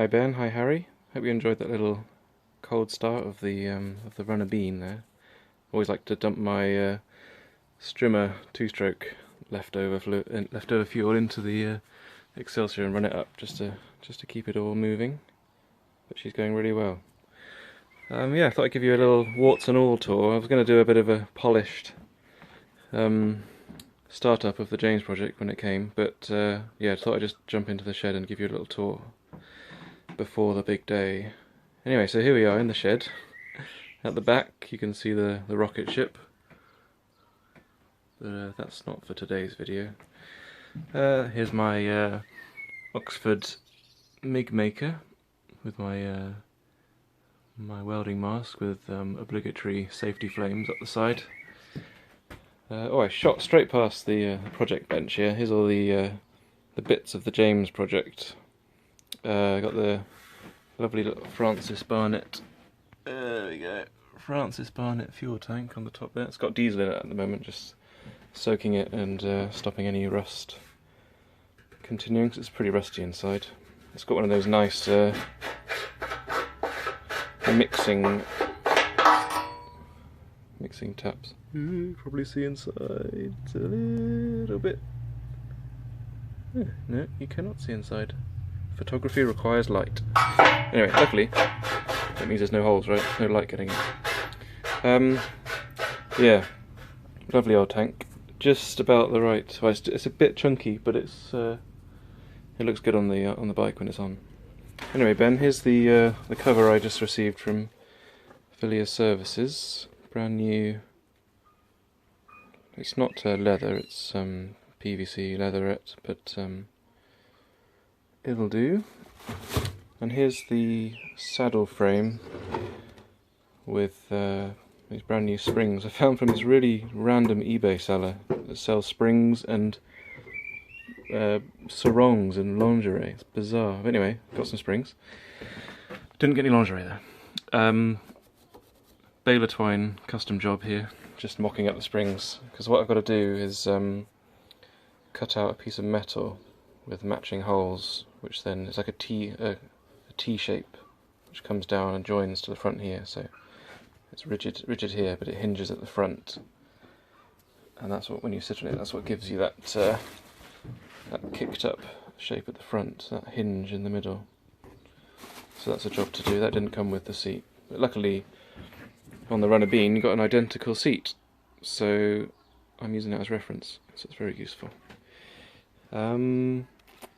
Hi Ben, hi Harry. Hope you enjoyed that little cold start of the runner bean there. Always like to dump my strimmer two-stroke leftover fuel into the Excelsior and run it up just to keep it all moving. But she's going really well. Yeah, I thought I'd give you a little warts and all tour. I was going to do a bit of a polished startup of the James project when it came, but yeah, I thought I'd just jump into the shed and give you a little tour before the big day. Anyway, so here we are in the shed. At the back you can see the rocket ship, but that's not for today's video. Here's my Oxford MIG maker with my my welding mask with obligatory safety flames up the side. Oh, I shot straight past the project bench here. Here's all the bits of the James project. Got the lovely little Francis Barnett. There we go. Francis Barnett fuel tank on the top there. It's got diesel in it at the moment, just soaking it and stopping any rust continuing, because it's pretty rusty inside. It's got one of those nice mixing taps. Probably see inside a little bit. No, you cannot see inside. Photography requires light. Anyway, luckily that means there's no holes, right? No light getting in. Yeah, lovely old tank. Just about the right. Well, it's a bit chunky, but it looks good on the bike when it's on. Anyway, Ben, here's the cover I just received from Villiers Services. Brand new. It's not leather, it's PVC leatherette, but it'll do. And here's the saddle frame with these brand new springs I found from this really random eBay seller that sells springs and sarongs and lingerie. It's bizarre. But anyway, got some springs. Didn't get any lingerie there. Baler twine custom job here, just mocking up the springs, because what I've got to do is cut out a piece of metal with matching holes, which then is like a T shape, which comes down and joins to the front here. So it's rigid here, but it hinges at the front, and that's what, when you sit on it, that's what gives you that that kicked up shape at the front, that hinge in the middle. So that's a job to do. That didn't come with the seat, but luckily on the runner bean you got an identical seat, so I'm using that as reference, so it's very useful.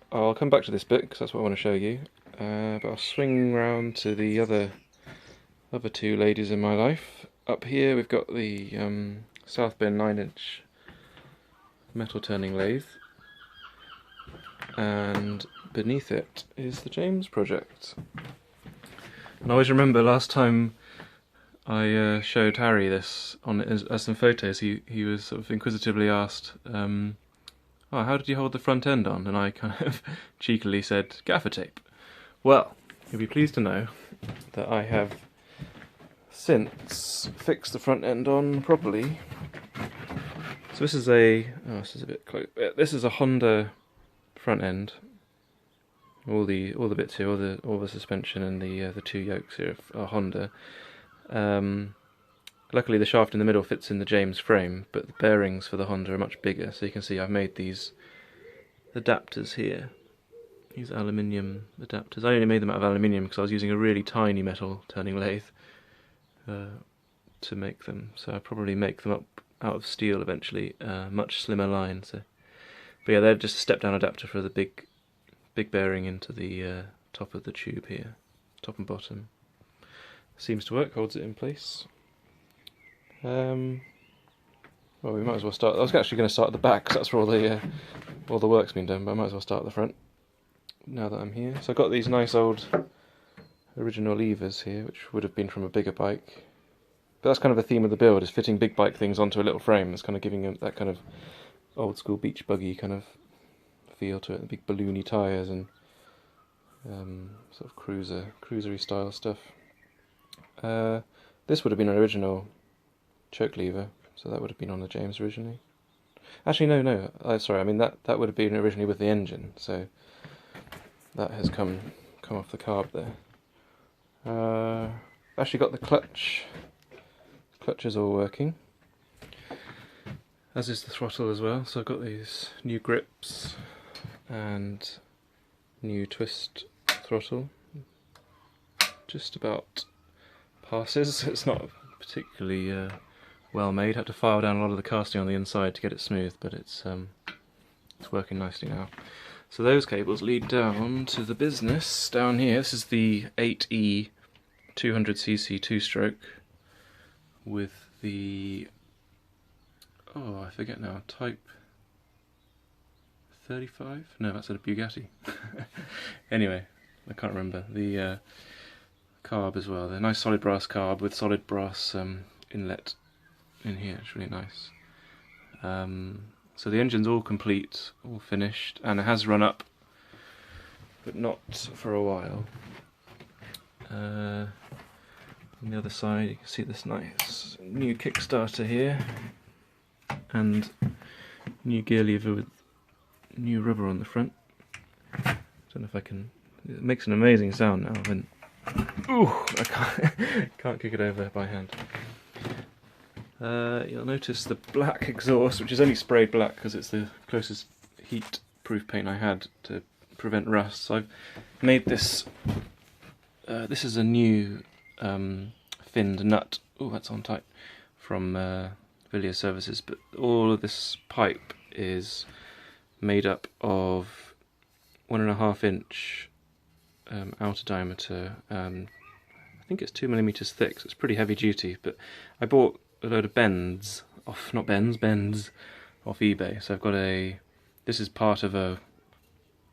I'll come back to this bit because that's what I want to show you, but I'll swing round to the other two ladies in my life. Up here we've got the South Bend 9-inch metal turning lathe, and beneath it is the James project. And I always remember last time I showed Harry this on as some photos, he was sort of inquisitively asked, oh, how did you hold the front end on? And I kind of cheekily said, gaffer tape. Well, you'll be pleased to know that I have since fixed the front end on properly. So this is this is a bit close. This is a Honda front end. All the bits here, all the suspension and the two yokes here are Honda. Luckily the shaft in the middle fits in the James frame, but the bearings for the Honda are much bigger, so you can see I've made these adapters here, these aluminium adapters. I only made them out of aluminium because I was using a really tiny metal turning lathe to make them, so I'll probably make them up out of steel eventually, much slimmer line. So, but yeah, they're just a step down adapter for the big bearing into the top of the tube here, top and bottom. Seems to work, holds it in place. Well, we might as well start. I was actually going to start at the back because that's where all the work's been done, but I might as well start at the front now that I'm here. So I've got these nice old original levers here, which would have been from a bigger bike. But that's kind of the theme of the build, is fitting big bike things onto a little frame. It's kind of giving them that kind of old school beach buggy kind of feel to it. The big balloony tyres and sort of cruisery style stuff. This would have been an original choke lever, so that would have been on the James originally. Actually, no. Sorry, I mean that would have been originally with the engine, so that has come come off the carb there. Actually got the clutch. Clutch is all working, as is the throttle as well. So I've got these new grips and new twist throttle. Just about passes. It's not particularly well made. Had to file down a lot of the casting on the inside to get it smooth, but it's working nicely now. So those cables lead down to the business down here. This is the 8E 200cc 2-stroke with the, oh I forget now, Type 35? No, that's a Bugatti. Anyway, I can't remember. The carb as well. The nice solid brass carb with solid brass inlet in here. It's really nice. So the engine's all complete, all finished, and it has run up, but not for a while. On the other side you can see this nice new Kickstarter here, and new gear lever with new rubber on the front. Don't know if I can, it makes an amazing sound now when, ooh, I can't kick it over by hand. You'll notice the black exhaust, which is only sprayed black because it's the closest heat proof paint I had to prevent rust. So I've made this, this is a new finned nut, oh that's on tight, from Villiers services, but all of this pipe is made up of 1.5 inch outer diameter, I think it's 2mm thick, so it's pretty heavy duty, but I bought a load of bends off, not bends, bends off eBay. So I've got a, this is part of a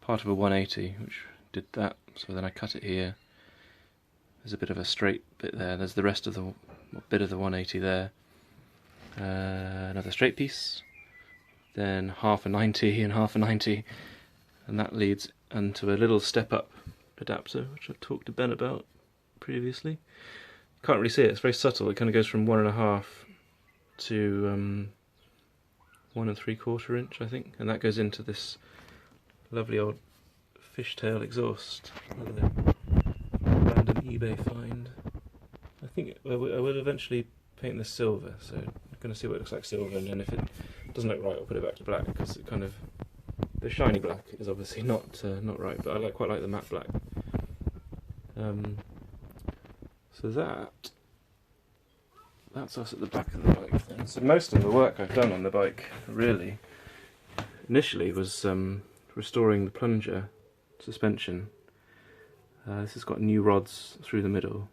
180, which did that, so then I cut it here. There's a bit of a straight bit there, there's the rest of the bit of the 180 there. Another straight piece, then half a 90 and half a 90, and that leads into a little step up adapter, which I've talked to Ben about previously. Can't really see it, it's very subtle. It kind of goes from 1.5 to 1 3/4 inch, I think, and that goes into this lovely old fishtail exhaust. Another random eBay find. I think I will eventually paint this silver, so I'm going to see what it looks like silver, and then if it doesn't look right, I'll put it back to black, because it kind of, the shiny black is obviously not right, but I quite like the matte black. So that's us at the back of the bike then. So most of the work I've done on the bike, really, initially was restoring the plunger suspension. This has got new rods through the middle.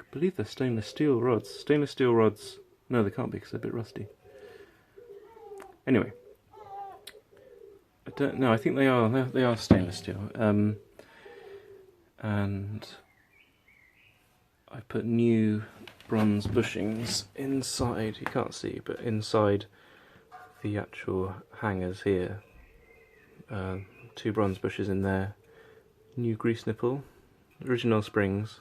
I believe they're stainless steel rods. Stainless steel rods, no they can't be because they're a bit rusty. Anyway, I don't know, I think they are stainless steel. And I put new bronze bushings inside, you can't see, but inside the actual hangers here. 2 bronze bushes in there, new grease nipple, original springs.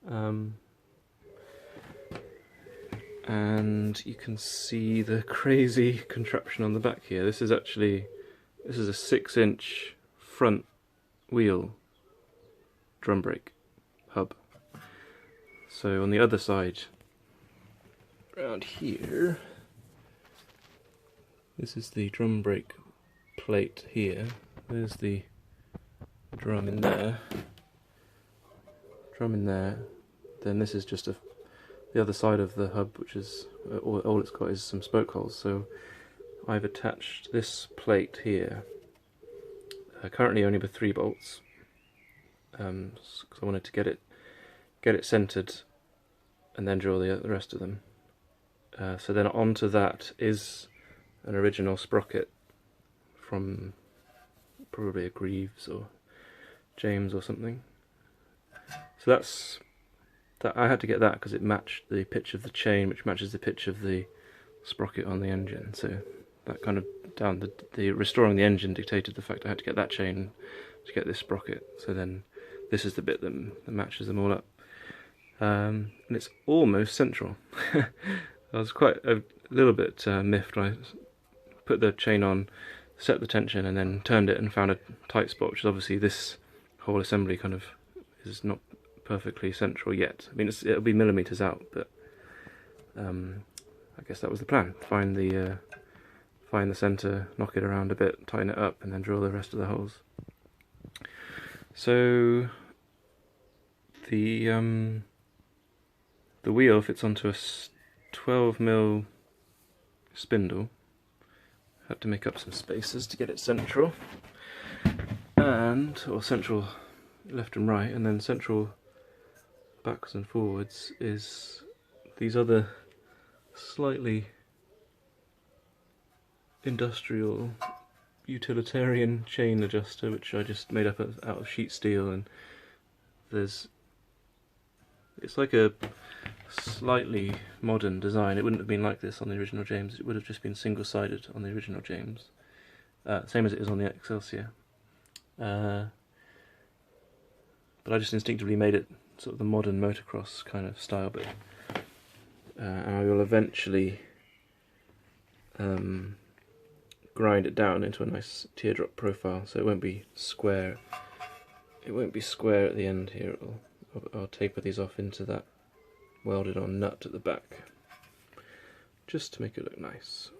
And you can see the crazy contraption on the back here. This is a 6-inch front wheel drum brake hub. So on the other side, around here, this is the drum brake plate here. There's the drum in there. Then this is just the other side of the hub, which is all it's got is some spoke holes. So I've attached this plate here, currently only with 3 bolts, because I wanted to get it centered and then drill the rest of them. So then onto that is an original sprocket from probably a Greaves or James or something. So that I had to get that because it matched the pitch of the chain, which matches the pitch of the sprocket on the engine. So that kind of the restoring the engine dictated the fact I had to get that chain to get this sprocket. So then this is the bit that matches them all up, and it's almost central. I was quite a little bit miffed when I put the chain on, set the tension and then turned it and found a tight spot, which is obviously this whole assembly kind of is not perfectly central yet. I mean, it'll be millimeters out, but I guess that was the plan. Find the center, knock it around a bit, tighten it up, and then drill the rest of the holes. So the wheel fits onto a 12mm spindle. Had to make up some spaces to get it central, or central left and right, and then central backwards and forwards is these other slightly industrial utilitarian chain adjuster, which I just made up out of sheet steel, and it's like a slightly modern design. It wouldn't have been like this on the original James. It would have just been single-sided on the original James, same as it is on the Excelsior. But I just instinctively made it sort of the modern motocross kind of style bit, and I will eventually grind it down into a nice teardrop profile, so it won't be square. It won't be square at the end here. I'll taper these off into that welded on nut at the back, just to make it look nice.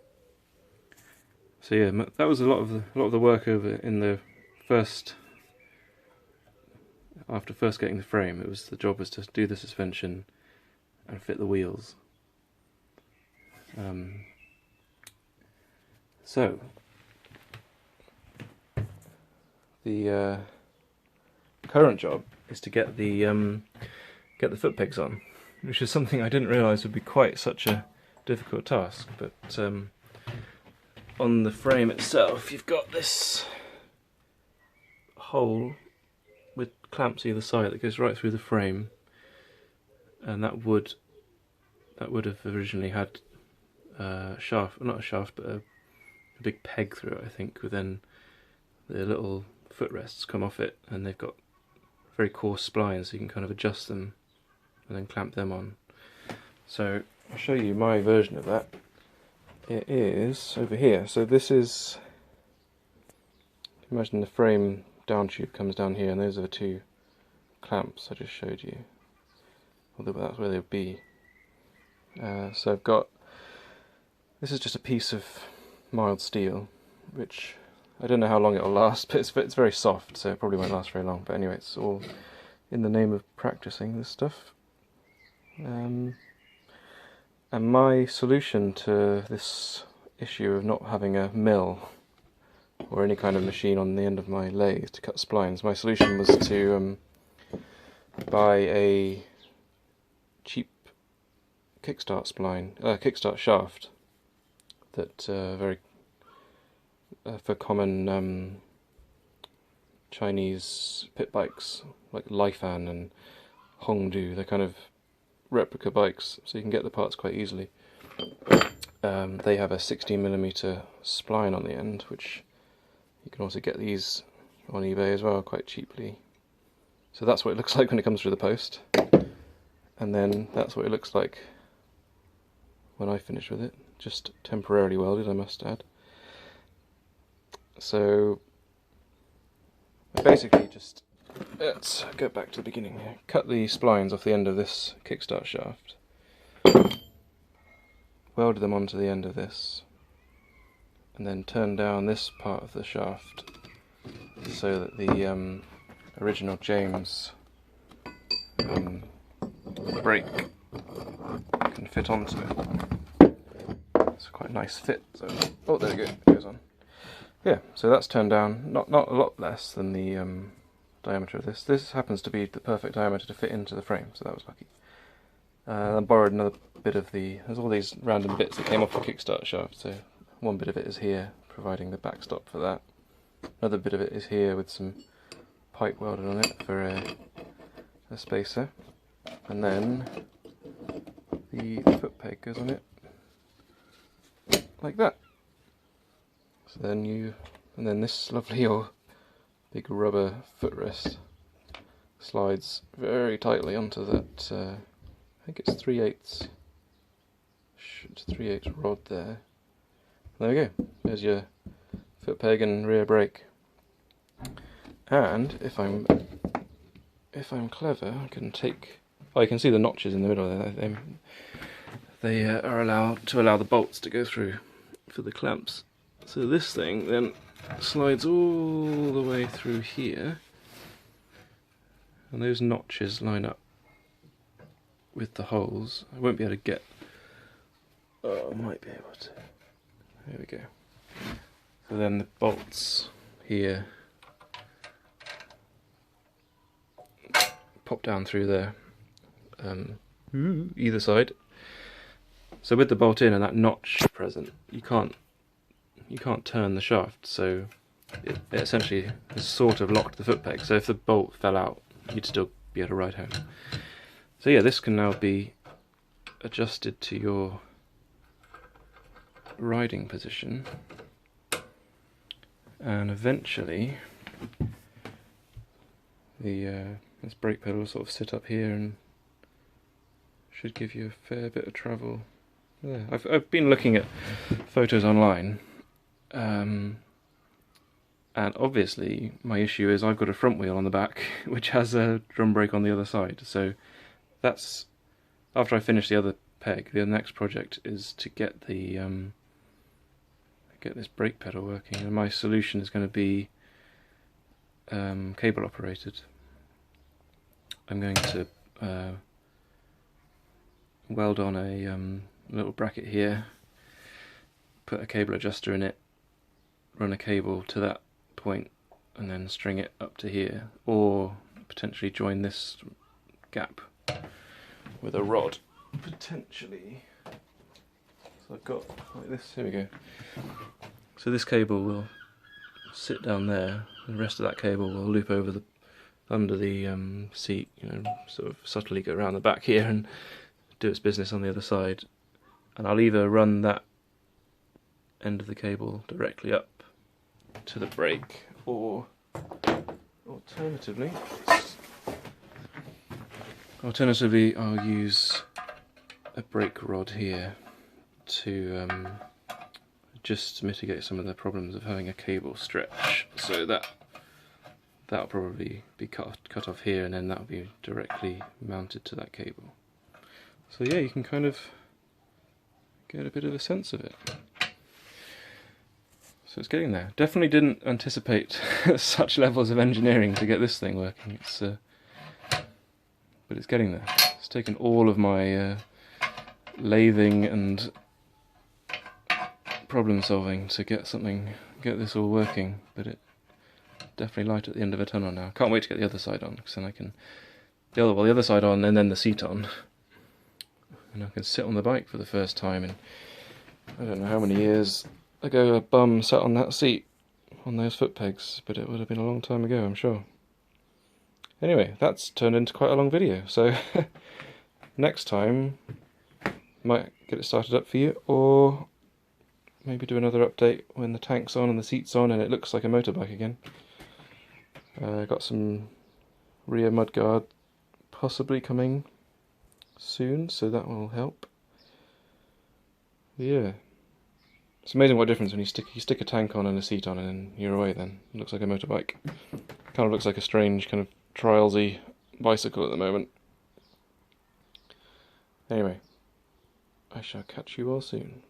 So yeah, that was a lot of the work over in the first. After first getting the frame, the job was to do the suspension and fit the wheels. So the current job is to get the foot pegs on, which is something I didn't realise would be quite such a difficult task. But on the frame itself, you've got this hole with clamps either side that goes right through the frame, and that would have originally had a shaft, not a shaft, but a big peg through it, I think, with then the little footrests come off it, and they've got very coarse splines, so you can kind of adjust them and then clamp them on. So I'll show you my version of that. It is over here. So this is, imagine the frame down tube comes down here, and those are the two clamps I just showed you, although that's where they'll be. So I've got, this is just a piece of mild steel, which I don't know how long it'll last, but it's very soft, so it probably won't last very long. But anyway, it's all in the name of practicing this stuff. And my solution to this issue of not having a mill or any kind of machine on the end of my lathe to cut splines, my solution was to buy a cheap kickstart kickstart shaft that for common Chinese pit bikes like Lifan and Hongdu. They're kind of replica bikes, so you can get the parts quite easily. They have a 16mm spline on the end, which you can also get these on eBay as well quite cheaply. So that's what it looks like when it comes through the post, and then that's what it looks like when I finish with it, just temporarily welded, I must add. So I basically just, let's go back to the beginning here, cut the splines off the end of this kickstart shaft, welded them onto the end of this, and then turn down this part of the shaft so that the original James brake can fit onto it. It's a quite nice fit. So, oh, there we go. It goes on. Yeah, so that's turned down. Not a lot less than the diameter of this. This happens to be the perfect diameter to fit into the frame, so that was lucky. I borrowed another bit of there's all these random bits that came off the kickstart shaft. So one bit of it is here, providing the backstop for that. Another bit of it is here with some pipe welded on it for a spacer, and then the foot peg goes on it like that. So then and then this lovely old big rubber footrest slides very tightly onto that. I think it's 3/8 rod there. There we go. There's your foot peg and rear brake. And if I'm clever, I can take. Oh, you can see the notches in the middle there. They are allowed to allow the bolts to go through for the clamps. So this thing then slides all the way through here, and those notches line up with the holes. I won't be able to get. Oh, I might be able to. There we go. So then the bolts here pop down through there, either side. So with the bolt in and that notch present, you can't turn the shaft. So it essentially has sort of locked the foot peg. So if the bolt fell out, you'd still be able to ride home. So yeah, this can now be adjusted to your riding position, and eventually this brake pedal will sort of sit up here and should give you a fair bit of travel. Yeah, I've been looking at photos online, and obviously my issue is I've got a front wheel on the back which has a drum brake on the other side. So that's after I finish the other peg. The next project is to get the get this brake pedal working, and my solution is going to be cable operated. I'm going to weld on a little bracket here, put a cable adjuster in it, run a cable to that point, and then string it up to here, or potentially join this gap with a rod, potentially. So I've got like this, here we go. So this cable will sit down there, and the rest of that cable will loop over under the seat, sort of subtly go around the back here and do its business on the other side. And I'll either run that end of the cable directly up to the brake, or alternatively I'll use a brake rod here to just mitigate some of the problems of having a cable stretch. So that'll probably be cut off here, and then that'll be directly mounted to that cable. So yeah, you can kind of get a bit of a sense of it. So it's getting there. Definitely didn't anticipate such levels of engineering to get this thing working. But it's getting there. It's taken all of my lathing and problem solving to get this all working, but it definitely light at the end of a tunnel now. Can't wait to get the other side on, because then I can the other side on and then the seat on, and I can sit on the bike for the first time in I don't know how many years ago a bum sat on that seat on those foot pegs, but it would have been a long time ago, I'm sure. Anyway, that's turned into quite a long video, so next time might get it started up for you, or maybe do another update when the tank's on and the seat's on and it looks like a motorbike again. Got some rear mudguard possibly coming soon, so that will help. Yeah, it's amazing what difference when you stick a tank on and a seat on, and then you're away. Then it looks like a motorbike. Kind of looks like a strange kind of trialsy bicycle at the moment. Anyway, I shall catch you all soon.